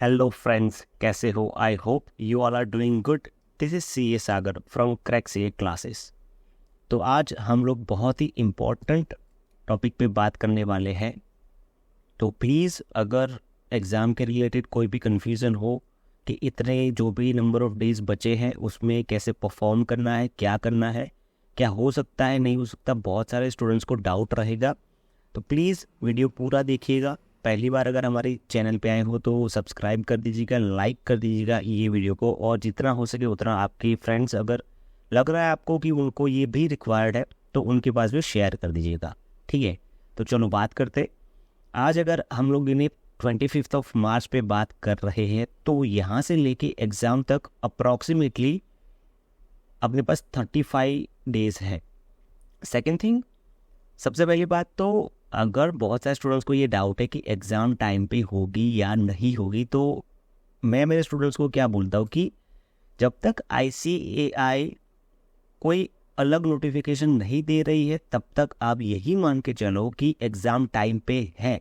Hello friends, कैसे हो? I hope you all are doing good. This is C A Sagar from crack C A classes. तो आज हम लोग बहुत ही इम्पोर्टेंट टॉपिक पे बात करने वाले हैं। तो प्लीज़ अगर एग्ज़ाम के रिलेटेड कोई भी कन्फ्यूज़न हो कि इतने जो भी नंबर ऑफ़ डेज़ बचे हैं उसमें कैसे परफॉर्म करना है, क्या करना है, क्या हो सकता है, नहीं हो सकता, बहुत सारे स्टूडेंट्स को डाउट रहेगा। तो प्लीज़ वीडियो पूरा देखिएगा। पहली बार अगर हमारे चैनल पे आए हो तो सब्सक्राइब कर दीजिएगा, लाइक कर दीजिएगा ये वीडियो को, और जितना हो सके उतना आपके फ्रेंड्स अगर लग रहा है आपको कि उनको ये भी रिक्वायर्ड है तो उनके पास भी शेयर कर दीजिएगा। ठीक है, तो चलो बात करते। आज अगर हम लोग इन्हें 25 ऑफ मार्च पे बात कर रहे हैं तो यहाँ से लेके एग्ज़ाम तक अप्रॉक्सीमेटली अपने पास 35 डेज़ है। सेकेंड थिंग, सबसे पहली बात तो अगर बहुत सारे स्टूडेंट्स को ये डाउट है कि एग्ज़ाम टाइम पे होगी या नहीं होगी, तो मैं मेरे स्टूडेंट्स को क्या बोलता हूँ कि जब तक ICAI कोई अलग नोटिफिकेशन नहीं दे रही है तब तक आप यही मान के चलो कि एग्ज़ाम टाइम पे है।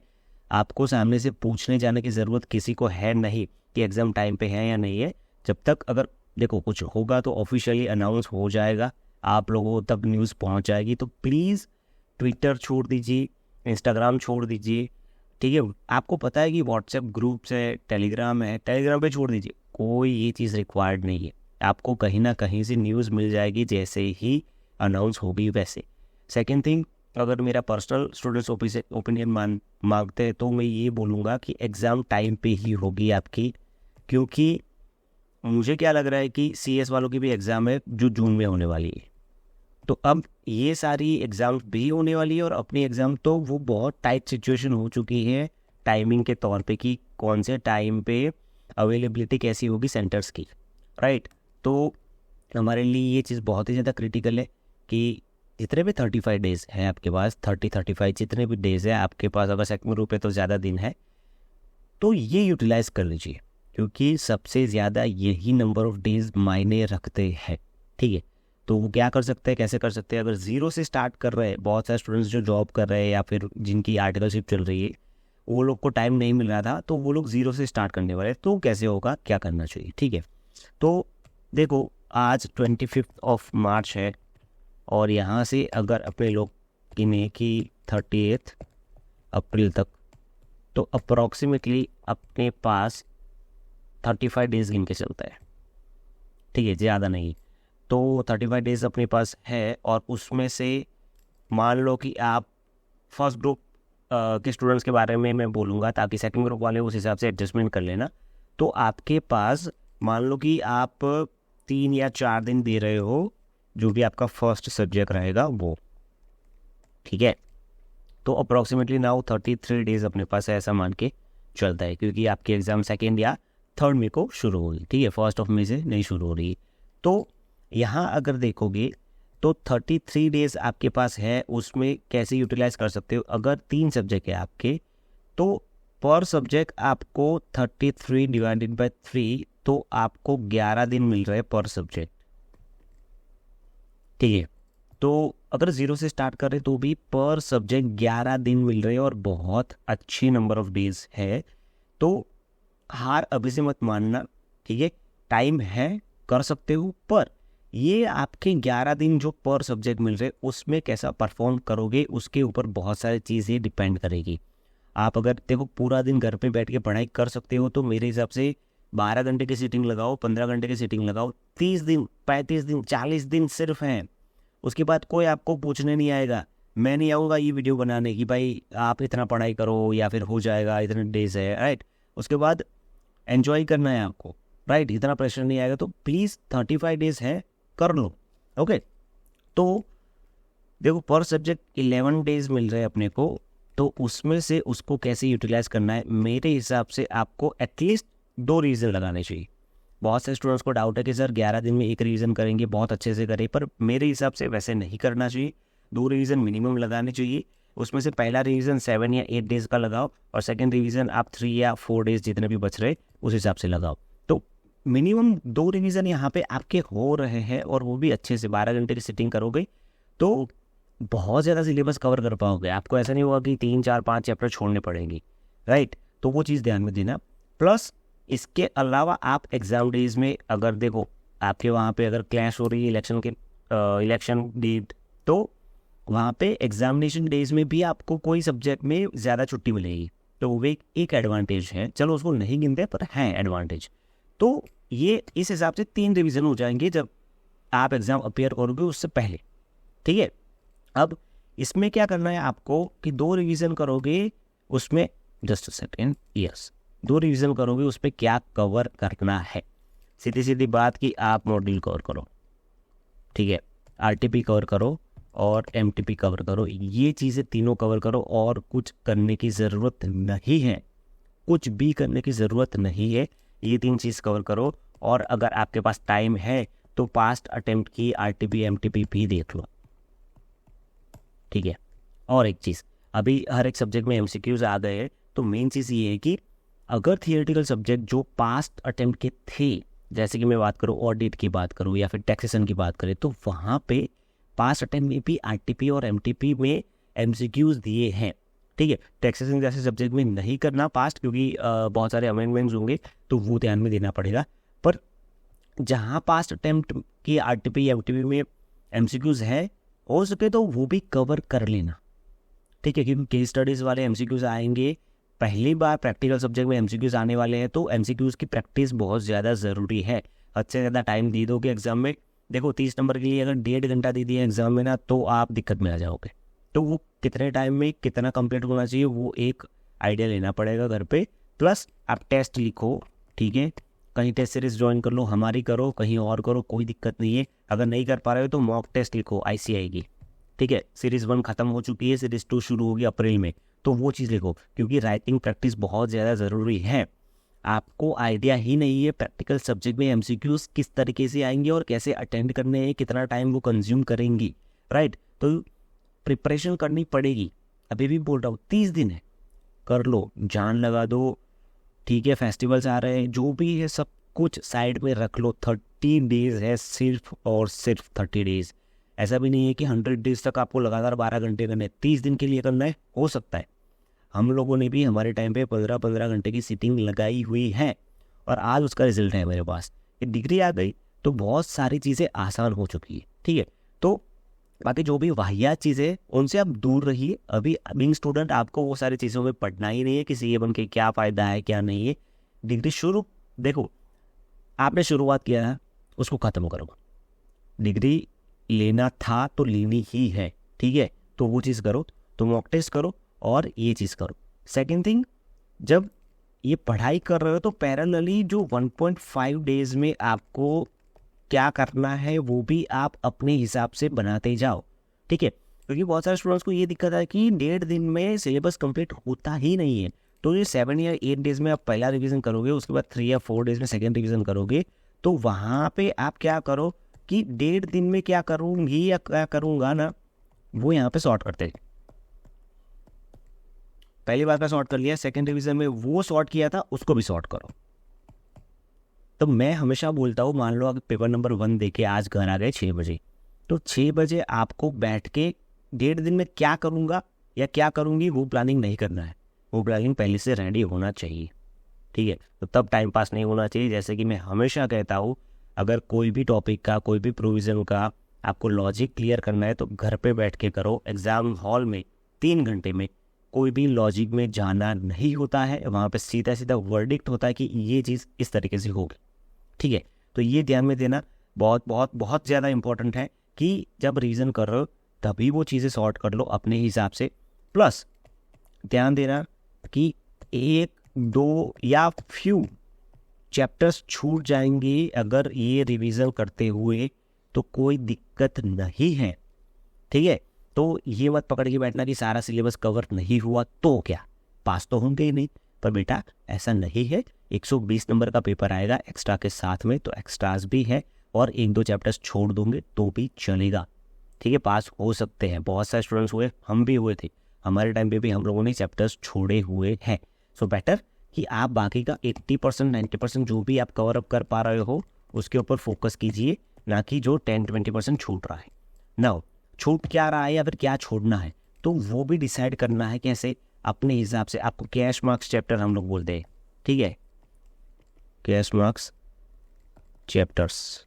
आपको सामने से पूछने जाने की ज़रूरत किसी को है नहीं कि एग्ज़ाम टाइम पे है या नहीं है। जब तक अगर देखो कुछ होगा तो ऑफिशियली अनाउंस हो जाएगा, आप लोगों तक न्यूज़ पहुँच जाएगी। तो प्लीज़ ट्विटर छोड़ दीजिए, इंस्टाग्राम छोड़ दीजिए, ठीक है। आपको पता है कि व्हाट्सएप ग्रुप्स है, टेलीग्राम है, टेलीग्राम पे छोड़ दीजिए, कोई ये चीज़ रिक्वायर्ड नहीं है। आपको कहीं ना कहीं से न्यूज़ मिल जाएगी जैसे ही अनाउंस होगी वैसे। सेकेंड थिंग, अगर मेरा पर्सनल स्टूडेंट्स ओपिनियन मांगते हैं तो मैं ये बोलूँगा कि एग्ज़ाम टाइम पे ही होगी आपकी, क्योंकि मुझे क्या लग रहा है कि CS वालों की भी एग्ज़ाम है जो जून में होने वाली है। तो अब ये सारी एग्ज़ाम भी होने वाली है और अपनी एग्ज़ाम तो वो बहुत टाइट सिचुएशन हो चुकी है टाइमिंग के तौर पे कि कौन से टाइम पे अवेलेबिलिटी कैसी होगी सेंटर्स की, राइट। तो हमारे लिए ये चीज़ बहुत ही ज़्यादा क्रिटिकल है कि जितने भी 35 डेज़ हैं आपके पास, 35 जितने भी डेज़ हैं आपके पास, अगर सेकंड ग्रुप पे तो ज़्यादा दिन है, तो ये यूटिलाइज़ कर लीजिए, क्योंकि सबसे ज़्यादा यही नंबर ऑफ़ डेज़ मायने रखते हैं। ठीक है, तो वो क्या कर सकते हैं, कैसे कर सकते हैं? अगर ज़ीरो से स्टार्ट कर रहे हैं, बहुत सारे स्टूडेंट्स जो जॉब कर रहे हैं या फिर जिनकी आर्टिकलशिप चल रही है, वो लोग को टाइम नहीं मिल रहा था तो वो लोग ज़ीरो से स्टार्ट करने वाले, तो कैसे होगा, क्या करना चाहिए? ठीक है, तो देखो आज 25 ऑफ मार्च है और यहाँ से अगर अपने लोग गिने कि 30 अप्रैल तक, तो अप्रॉक्सीमेटली अपने पास 35 डेज़ गिन के चलता है। ठीक है, ज़्यादा नहीं। तो 35 डेज़ अपने पास है और उसमें से मान लो कि आप फर्स्ट ग्रुप के स्टूडेंट्स के बारे में मैं बोलूँगा ताकि सेकंड ग्रुप वाले उस हिसाब से एडजस्टमेंट कर लेना। तो आपके पास मान लो कि आप 3 या 4 दिन दे रहे हो जो भी आपका फर्स्ट सब्जेक्ट रहेगा वो, ठीक है। तो अप्रॉक्सीमेटली नाउ 33 डेज़ अपने पास है, ऐसा मान के चलता है, क्योंकि आपकी एग्ज़ाम सेकेंड या थर्ड मई को शुरू होगी। ठीक है, 1 मई से नहीं शुरू हो रही। तो यहाँ अगर देखोगे तो 33 डेज़ आपके पास है, उसमें कैसे यूटिलाइज कर सकते हो? अगर 3 सब्जेक्ट है आपके तो पर सब्जेक्ट आपको 33 डिवाइडेड बाय 3, तो आपको 11 दिन मिल रहे हैं पर सब्जेक्ट। ठीक है, तो अगर ज़ीरो से स्टार्ट करें तो भी पर सब्जेक्ट 11 दिन मिल रहे हैं और बहुत अच्छी नंबर ऑफ डेज है। तो हार अभी से मत मानना, ठीक है, टाइम है, कर सकते हो, पर ये आपके 11 दिन जो पर सब्जेक्ट मिल रहे उसमें कैसा परफॉर्म करोगे उसके ऊपर बहुत सारी चीज़ें डिपेंड करेगी। आप अगर देखो पूरा दिन घर पे बैठ के पढ़ाई कर सकते हो तो मेरे हिसाब से 12 घंटे की सीटिंग लगाओ, 15 घंटे की सीटिंग लगाओ, 30 दिन, 35 दिन, 40 दिन सिर्फ हैं। उसके बाद कोई आपको पूछने नहीं आएगा। मैं नहीं आऊँगा ये वीडियो बनाने की भाई आप इतना पढ़ाई करो या फिर हो जाएगा, इतने डेज है, राइट। उसके बाद एन्जॉय करना है आपको, राइट, इतना प्रेशर नहीं आएगा। तो प्लीज़ 35 डेज है, कर लो। ओके, तो देखो पर सब्जेक्ट 11 डेज मिल रहे हैं अपने को, तो उसमें से उसको कैसे यूटिलाइज करना है, मेरे हिसाब से आपको एटलीस्ट 2 रीज़न लगाने चाहिए। बहुत से स्टूडेंट्स को डाउट है कि सर 11 दिन में एक रिवीजन करेंगे, बहुत अच्छे से करें, पर मेरे हिसाब से वैसे नहीं करना चाहिए। 2 रिवीजन मिनिमम लगाने चाहिए। उसमें से पहला रिवीजन 7 या 8 डेज़ का लगाओ और सेकंड रिवीजन आप 3 या 4 डेज़ जितने भी बच रहे उस हिसाब से लगाओ। तो मिनिमम 2 रिवीजन यहाँ पे आपके हो रहे हैं और वो भी अच्छे से 12 घंटे की सिटिंग करोगे तो बहुत ज़्यादा सिलेबस कवर कर पाओगे। आपको ऐसा नहीं होगा कि 3, 4, 5 चैप्टर छोड़ने पड़ेंगे, राइट। तो वो चीज़ ध्यान में देना। प्लस इसके अलावा आप एग्ज़ाम डेज में अगर देखो आपके वहाँ पे अगर क्लैश हो रही है इलेक्शन डेट, तो वहाँ पे एग्जामिनेशन डेज में भी आपको कोई सब्जेक्ट में ज़्यादा छुट्टी मिलेगी, तो वो एक एडवांटेज है। चलो उसको नहीं गिनते पर है एडवांटेज। तो ये इस हिसाब से 3 रिवीजन हो जाएंगे जब आप एग्ज़ाम अपेयर करोगे उससे पहले, ठीक है। अब इसमें क्या करना है आपको कि 2 रिवीजन करोगे, उसमें जस्ट सेकेंड, यस 2 रिवीजन करोगे, उस पर क्या कवर करना है। सीधी सीधी बात कि आप मॉड्यूल कवर करो, ठीक है, आरटीपी कवर करो और एमटीपी कवर करो, ये चीज़ें तीनों कवर करो और कुछ करने की ज़रूरत नहीं है, कुछ भी करने की ज़रूरत नहीं है, ये 3 चीज़ कवर करो। और अगर आपके पास टाइम है तो पास्ट अटेम्प्ट की आरटीपी एमटीपी भी देख लो, ठीक है। और एक चीज़, अभी हर एक सब्जेक्ट में एमसीक्यूज आ गए हैं, तो मेन चीज़ ये है कि अगर थियोरेटिकल सब्जेक्ट जो पास्ट अटेम्प्ट के थे, जैसे कि मैं बात करूँ ऑडिट की बात करूँ या फिर टैक्सेशन की बात करें, तो वहाँ पे पास्ट अटेम्प्ट में भी आरटीपी और एमटीपी में एमसीक्यूज दिए हैं, ठीक है। टैक्सेशन जैसे सब्जेक्ट में नहीं करना पास्ट, क्योंकि बहुत सारे अमेंडमेंट्स होंगे तो वो ध्यान में देना पड़ेगा। पर जहाँ पास्ट अटेम्प्ट की आरटीपी एमटीपी में एमसीक्यूज है, हो सके तो वो भी कवर कर लेना, ठीक है, क्योंकि केस स्टडीज़ वाले एमसीक्यूज आएंगे, पहली बार प्रैक्टिकल सब्जेक्ट में एमसीक्यूज आने वाले हैं, तो एमसीक्यूज की प्रैक्टिस बहुत ज़्यादा ज़रूरी है। अच्छे ज़्यादा टाइम दे दोगे एग्जाम में, देखो 30 नंबर के लिए अगर 1.5 घंटा दे दिया एग्जाम में ना, तो आप दिक्कत में आ जाओगे। तो वो कितने टाइम में कितना कंप्लीट होना चाहिए, वो एक आइडिया लेना पड़ेगा घर पे। प्लस आप टेस्ट लिखो, ठीक है, कहीं टेस्ट सीरीज ज्वाइन कर लो, हमारी करो, कहीं और करो, कोई दिक्कत नहीं है। अगर नहीं कर पा रहे हो तो मॉक टेस्ट लिखो ICI की, ठीक है। सीरीज़ 1 ख़त्म हो चुकी है, सीरीज़ 2 शुरू होगी अप्रैल में, तो वो चीज़ लिखो, क्योंकि राइटिंग प्रैक्टिस बहुत ज़्यादा ज़रूरी है। आपको आइडिया ही नहीं है प्रैक्टिकल सब्जेक्ट में एमसीक्यूज किस तरीके से आएंगे और कैसे अटेंड करने हैं, कितना टाइम वो कंज्यूम करेंगी, राइट। तो प्रिपरेशन करनी पड़ेगी। अभी भी बोल रहा हूँ 30 दिन है, कर लो, जान लगा दो, ठीक है। फेस्टिवल्स आ रहे हैं, जो भी है सब कुछ साइड में रख लो। 30 डेज है सिर्फ और सिर्फ 30 डेज। ऐसा भी नहीं है कि 100 डेज तक आपको लगातार 12 घंटे करने, 30 दिन के लिए करना है, हो सकता है। हम लोगों ने भी हमारे टाइम पे 15-15 घंटे की सीटिंग लगाई हुई है और आज उसका रिजल्ट है मेरे पास। ये डिग्री आ गई तो बहुत सारी चीज़ें आसान हो चुकी है, ठीक है। तो बाकी जो भी वाहियात चीज़ें उनसे आप दूर रहिए। अभी बीइंग स्टूडेंट आपको वो सारी चीज़ों में पढ़ना ही नहीं है कि CA बन के क्या फ़ायदा है क्या नहीं है। डिग्री शुरू, देखो आपने शुरुआत किया है, उसको ख़त्म करो। डिग्री लेना था तो लेनी ही है, ठीक है, तो वो चीज़ करो, तो मॉक टेस्ट करो और ये चीज़ करो। सेकेंड थिंग, जब ये पढ़ाई कर रहे हो तो पैरेलली जो 1.5 डेज में आपको क्या करना है वो भी आप अपने हिसाब से बनाते जाओ, ठीक है। क्योंकि बहुत सारे स्टूडेंट्स को ये दिक्कत है कि 1.5 दिन में सिलेबस कंप्लीट होता ही नहीं है। तो ये 7 या 8 डेज में आप पहला रिवीजन करोगे, उसके बाद 3 या 4 डेज में सेकेंड रिवीजन करोगे, तो वहाँ पे आप क्या करो कि 1.5 दिन में क्या करूँगी या क्या करूँगा ना, वो यहाँ पे सॉर्ट करते हैं। पहली बार का सॉर्ट कर लिया, सेकेंड रिवीजन में वो सॉर्ट किया था उसको भी सॉर्ट करो। तो मैं हमेशा बोलता हूँ, मान लो अगर पेपर नंबर 1 देके आज घर आ गए 6 बजे, तो 6 बजे आपको बैठ के 1.5 दिन में क्या करूँगा या क्या करूँगी वो प्लानिंग नहीं करना है। वो प्लानिंग पहले से रेडी होना चाहिए, ठीक है। तो तब टाइम पास नहीं होना चाहिए। जैसे कि मैं हमेशा कहता हूँ, अगर कोई भी टॉपिक का, कोई भी प्रोविज़न का आपको लॉजिक क्लियर करना है तो घर पे बैठ के करो। एग्ज़ाम हॉल में 3 घंटे में कोई भी लॉजिक में जाना नहीं होता है, वहाँ पे सीधा सीधा वर्डिक्ट होता है कि ये चीज़ इस तरीके से होगी, ठीक है। तो ये ध्यान में देना बहुत बहुत बहुत ज़्यादा इंपॉर्टेंट है कि जब रीज़न कर रहे हो तभी वो चीज़ें सॉर्ट कर लो अपने हिसाब से। प्लस ध्यान देना कि 1, 2 या फ्यू चैप्टर्स छूट जाएंगे अगर ये रिवीजन करते हुए, तो कोई दिक्कत नहीं है, ठीक है। तो ये मत पकड़ के बैठना कि सारा सिलेबस कवर नहीं हुआ तो क्या, पास तो होंगे ही नहीं। पर बेटा ऐसा नहीं है, 120 नंबर का पेपर आएगा एक्स्ट्रा के साथ में, तो एक्स्ट्रास भी है और 1-2 चैप्टर्स छोड़ दोगे तो भी चलेगा, ठीक है। पास हो सकते हैं, बहुत सारे स्टूडेंट्स हुए, हम भी हुए थे, हमारे टाइम पे भी हम लोगों ने चैप्टर्स छोड़े हुए हैं। सो बेटर कि आप बाकी का 80% 90% जो भी आप कवर अप कर पा रहे हो उसके ऊपर फोकस कीजिए, ना कि जो 10-20% छूट रहा है। ना छूट क्या रहा है या फिर क्या छोड़ना है, तो वो भी डिसाइड करना है कैसे, अपने हिसाब से। आपको कैश मार्क्स चैप्टर हम लोग बोलते हैं, ठीक है। Cash marks chapters.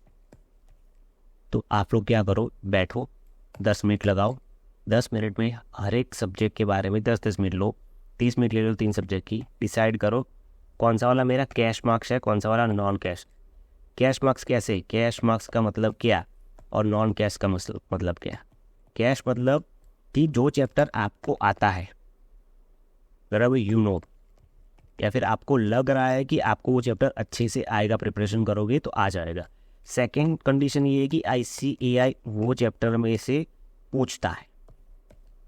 तो आप लोग क्या करो, बैठो 10 मिनट लगाओ, 10 मिनट में हर एक सब्जेक्ट के बारे में 10-10 मिनट लो, 30 मिनट ले लो 3 सब्जेक्ट की, डिसाइड करो कौन सा वाला मेरा कैश मार्क्स है, कौन सा वाला नॉन कैश। कैश मार्क्स कैसे, कैश मार्क्स का मतलब क्या और नॉन कैश का मतलब क्या। कैश मतलब कि जो चैप्टर आपको आता है, बराबर, यू नो, या फिर आपको लग रहा है कि आपको वो चैप्टर अच्छे से आएगा, प्रिपरेशन करोगे तो आ जाएगा। सेकेंड कंडीशन ये है कि ICAI वो चैप्टर में से पूछता है,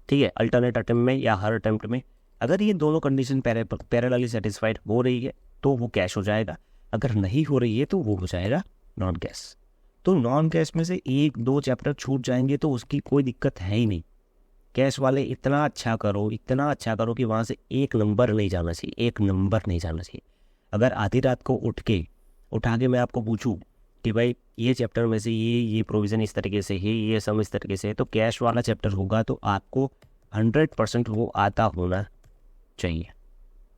ठीक है, अल्टरनेट अटेम्प्ट में या हर अटेम्प्ट में। अगर ये दोनों कंडीशन पैरेलली सेटिस्फाइड हो रही है तो वो कैश हो जाएगा, अगर नहीं हो रही है तो वो हो जाएगा नॉन कैश। तो नॉन कैश में से 1-2 चैप्टर छूट जाएंगे तो उसकी कोई दिक्कत है ही नहीं। कैश वाले इतना अच्छा करो कि वहाँ से 1 नंबर नहीं जाना चाहिए, 1 नंबर नहीं जाना चाहिए। अगर आधी रात को उठा के मैं आपको पूछूं कि भाई ये चैप्टर में से ये प्रोविज़न इस तरीके से है, ये सम इस तरीके से है, तो कैश वाला चैप्टर होगा तो आपको 100% वो आता होना चाहिए,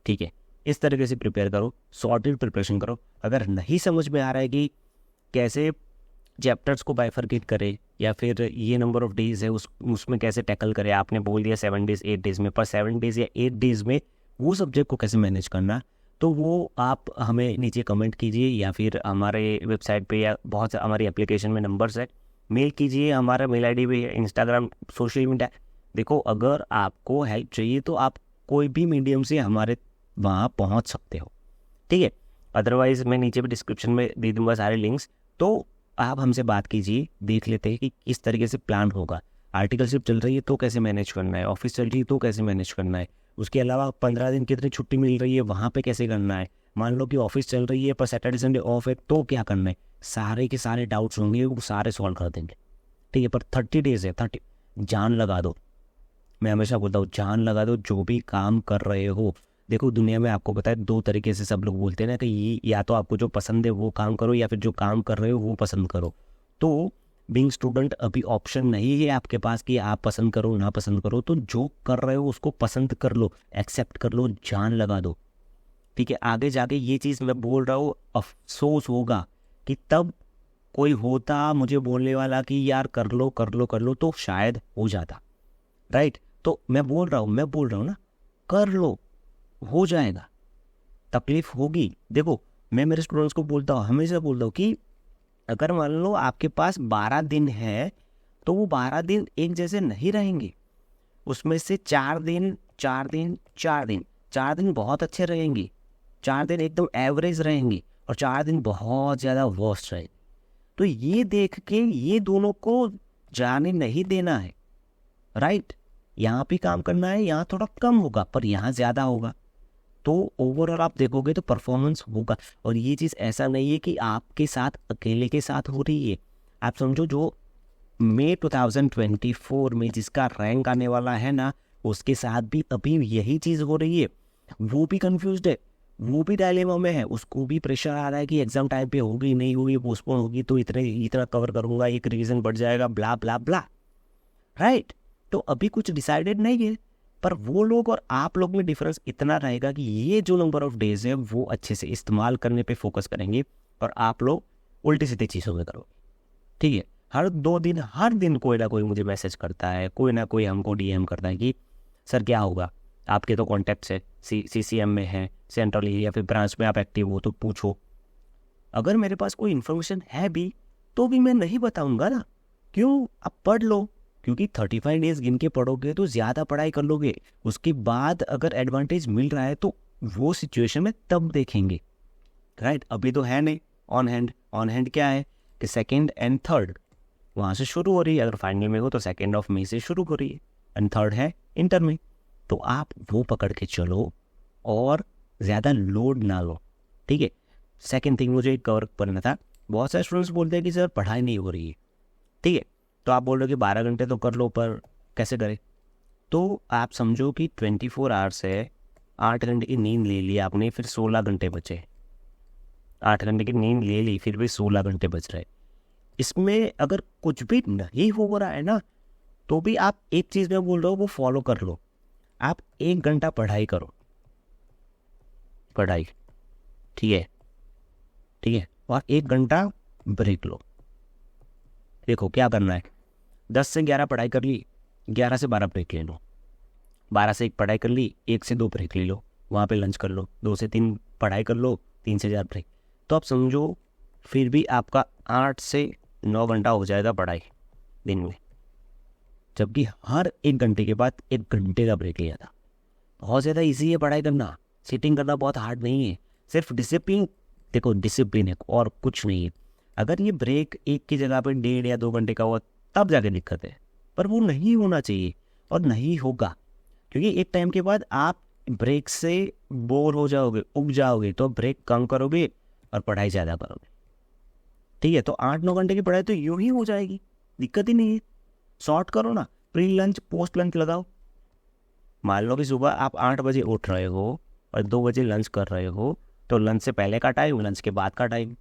ठीक है। इस तरीके से प्रिपेयर करो, सॉर्टेड प्रिपरेशन करो। अगर नहीं समझ में आ रहा है कि कैसे चैप्टर्स को बाइफरकेट करें या फिर ये नंबर ऑफ डेज है उसमें कैसे टैकल करें, आपने बोल दिया 7 डेज 8 डेज में, पर 7 डेज या 8 डेज में वो सब्जेक्ट को कैसे मैनेज करना, तो वो आप हमें नीचे कमेंट कीजिए या फिर हमारे वेबसाइट पे या बहुत हमारी एप्लीकेशन में नंबर्स है, मेल कीजिए, हमारा मेल ID भी है, इंस्टाग्राम, सोशल मीडिया। देखो, अगर आपको हेल्प चाहिए तो आप कोई भी मीडियम से हमारे वहाँ पहुँच सकते हो, ठीक है। अदरवाइज मैं नीचे भी डिस्क्रिप्शन में दे दूँगा सारे लिंक्स, तो आप हमसे बात कीजिए, देख लेते हैं कि किस तरीके से प्लान होगा। आर्टिकलशिप चल रही है तो कैसे मैनेज करना है, ऑफिस चल रही है तो कैसे मैनेज करना है, उसके अलावा 15 दिन कितनी छुट्टी मिल रही है वहाँ पे कैसे करना है, मान लो कि ऑफिस चल रही है पर सैटरडे संडे ऑफ है तो क्या करना है, सारे के सारे डाउट्स होंगे वो सारे सॉल्व कर देंगे, ठीक है। पर 30 डेज है, 30 जान लगा दो। मैं हमेशा बोलता हूँ जान लगा दो जो भी काम कर रहे हो। देखो, दुनिया में आपको पता है 2 तरीके से सब लोग बोलते हैं ना कि ये या तो आपको जो पसंद है वो काम करो या फिर जो काम कर रहे हो वो पसंद करो। तो बीइंग स्टूडेंट अभी ऑप्शन नहीं है आपके पास कि आप पसंद करो ना पसंद करो, तो जो कर रहे हो उसको पसंद कर लो, एक्सेप्ट कर लो, जान लगा दो, ठीक है। आगे जाके ये चीज़ मैं बोल रहा हूँ, अफसोस होगा कि तब कोई होता मुझे बोलने वाला कि यार कर लो कर लो कर लो, तो शायद हो जाता, राइट। तो मैं बोल रहा हूँ ना, कर लो, हो जाएगा। तकलीफ होगी, देखो मैं मेरे स्टूडेंट्स को हमेशा बोलता हूँ कि अगर मान लो आपके पास 12 दिन है तो वो 12 दिन एक जैसे नहीं रहेंगे, उसमें से 4 दिन 4 दिन 4 दिन 4 दिन बहुत अच्छे रहेंगे, 4 दिन एकदम एवरेज रहेंगे और 4 दिन बहुत ज़्यादा वर्स्ट रहेंगे। तो ये देख के ये दोनों को जाने नहीं देना है, राइट। यहाँ भी काम करना है, यहाँ थोड़ा कम होगा पर यहाँ ज़्यादा होगा, तो ओवरऑल आप देखोगे तो परफॉर्मेंस होगा। और ये चीज़ ऐसा नहीं है कि आपके साथ अकेले के साथ हो रही है। आप समझो जो मई 2024 में जिसका रैंक आने वाला है ना, उसके साथ भी अभी यही चीज़ हो रही है, वो भी कंफ्यूज्ड है, वो भी डायलेमा में है, उसको भी प्रेशर आ रहा है कि एग्जाम टाइम पे होगी नहीं होगी, पोस्टपोन होगी तो इतना कवर करूँगा, एक रिवीजन बढ़ जाएगा, ब्ला ब्ला ब्ला, राइट। तो अभी कुछ डिसाइडेड नहीं है, पर वो लोग और आप लोग में डिफरेंस इतना रहेगा कि ये जो नंबर ऑफ डेज है वो अच्छे से इस्तेमाल करने पे फोकस करेंगे और आप लोग उल्टी सीधी चीज़ों में करो, ठीक है। हर 2 दिन हर दिन कोई ना कोई मुझे मैसेज करता है, कोई ना कोई हमको DM करता है कि सर क्या होगा, आपके तो कॉन्टैक्ट्स है, CCM में है, सेंट्रल या फिर ब्रांच में आप एक्टिव हो तो पूछो। अगर मेरे पास कोई इन्फॉर्मेशन है भी तो भी मैं नहीं बताऊंगा ना, क्यों, आप पढ़ लो, क्योंकि 35 डेज गिन के पढ़ोगे तो ज़्यादा पढ़ाई कर लोगे, उसके बाद अगर एडवांटेज मिल रहा है तो वो सिचुएशन में तब देखेंगे, राइट। अभी तो है नहीं ऑन हैंड क्या है कि 2nd and 3rd वहाँ से शुरू हो रही है, अगर फाइनल में हो तो 2nd of May से शुरू हो रही है एंड 3rd है इंटर में, तो आप वो पकड़ के चलो और ज़्यादा लोड ना लो, ठीक है। सेकेंड थिंग मुझे कवर करना था, बहुत सारे स्टूडेंट्स बोलते हैं कि सर पढ़ाई नहीं हो रही है, ठीक है, तो आप बोल रहे हो कि 12 घंटे तो कर लो पर कैसे करें, तो आप समझो कि 24 आवर्स है, 8 घंटे की नींद ले ली आपने, फिर 16 घंटे बचे, 8 घंटे की नींद ले ली फिर भी 16 घंटे बच रहे। इसमें अगर कुछ भी नहीं हो रहा है ना, तो भी आप एक चीज़ मैं बोल रहा हूँ वो फॉलो कर लो, आप 1 घंटा पढ़ाई करो, पढ़ाई, ठीक है, ठीक है, और 1 घंटा ब्रेक लो। देखो क्या करना है, 10 से 11 पढ़ाई कर ली, 11 से 12 ब्रेक ले लो, 12 से 1 पढ़ाई कर ली, 1 से 2 ब्रेक ले लो, वहाँ पे लंच कर लो, 2 से 3 पढ़ाई कर लो, 3 से 4 ब्रेक। तो आप समझो फिर भी आपका 8 से 9 घंटा हो जाएगा पढ़ाई दिन में, जबकि हर 1 घंटे के बाद 1 घंटे का ब्रेक लिया था। बहुत ज़्यादा ईजी है पढ़ाई करना, सीटिंग करना बहुत हार्ड नहीं है, सिर्फ डिसिप्लिन, देखो डिसिप्लिन है और कुछ नहीं है। अगर ये ब्रेक एक की जगह पर 1.5 या 2 घंटे का हुआ तब जाके दिक्कत है, पर वो नहीं होना चाहिए और नहीं होगा, क्योंकि एक टाइम के बाद आप ब्रेक से बोर हो जाओगे, उब जाओगे, तो ब्रेक कम करोगे और पढ़ाई ज़्यादा करोगे। ठीक है, तो 8-9 घंटे की पढ़ाई तो यूं ही हो जाएगी, दिक्कत ही नहीं है। शॉर्ट करो ना, प्री लंच पोस्ट लंच लगाओ। मान लो कि सुबह आप 8 बजे उठ रहे हो और 2 बजे लंच कर रहे हो, तो लंच से पहले का टाइम, लंच के बाद का टाइम।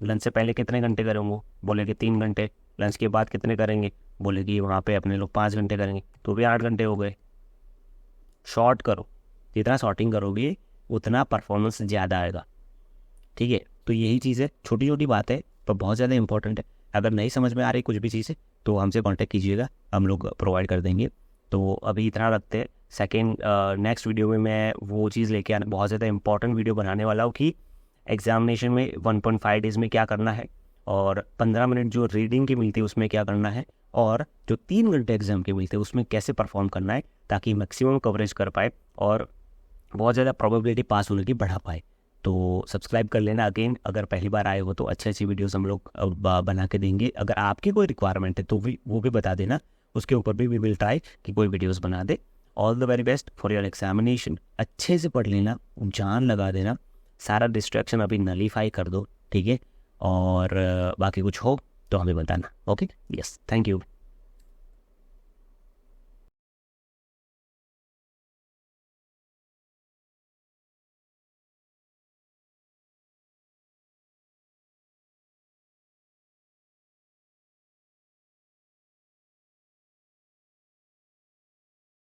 लंच से पहले कितने घंटे करेंगे, बोले कि 3 घंटे। लंच के बाद कितने करेंगे, बोले कि वहाँ पे अपने लोग 5 घंटे करेंगे, तो भी 8 घंटे हो गए। शॉर्ट करो, जितना शॉर्टिंग करोगे उतना परफॉर्मेंस ज़्यादा आएगा। ठीक है, तो यही चीज़ है, छोटी छोटी बात है पर बहुत ज़्यादा इंपॉर्टेंट है। अगर नहीं समझ में आ रही कुछ भी चीज़ है तो हमसे कांटेक्ट कीजिएगा, हम लोग प्रोवाइड कर देंगे। तो अभी इतना रखते हैं। नेक्स्ट वीडियो में मैं वो चीज़ लेके आने, बहुत ज़्यादा इंपॉर्टेंट वीडियो बनाने वाला हूँ कि एग्जामिनेशन में 1.5 डेज़ में क्या करना है, और 15 मिनट जो रीडिंग की मिलती है उसमें क्या करना है, और जो 3 घंटे एग्जाम के मिलते हैं उसमें कैसे परफॉर्म करना है, ताकि मैक्सिमम कवरेज कर पाए और बहुत ज़्यादा प्रोबेबिलिटी पास होने की बढ़ा पाए। तो सब्सक्राइब कर लेना। अगेन अगर पहली बार आए हो तो अच्छी अच्छी वीडियोस हम लोग बना के देंगे। अगर आपकी कोई रिक्वायरमेंट है तो वो भी बता देना, उसके ऊपर भी वी विल ट्राई कि कोई वीडियोस बना दे। All the very best for your examination. अच्छे से पढ़ लेना, जान लगा देना, सारा डिस्ट्रैक्शन अभी नलीफाई कर दो, ठीक है। और बाकी कुछ हो तो हमें बताना। Okay, yes, thank you.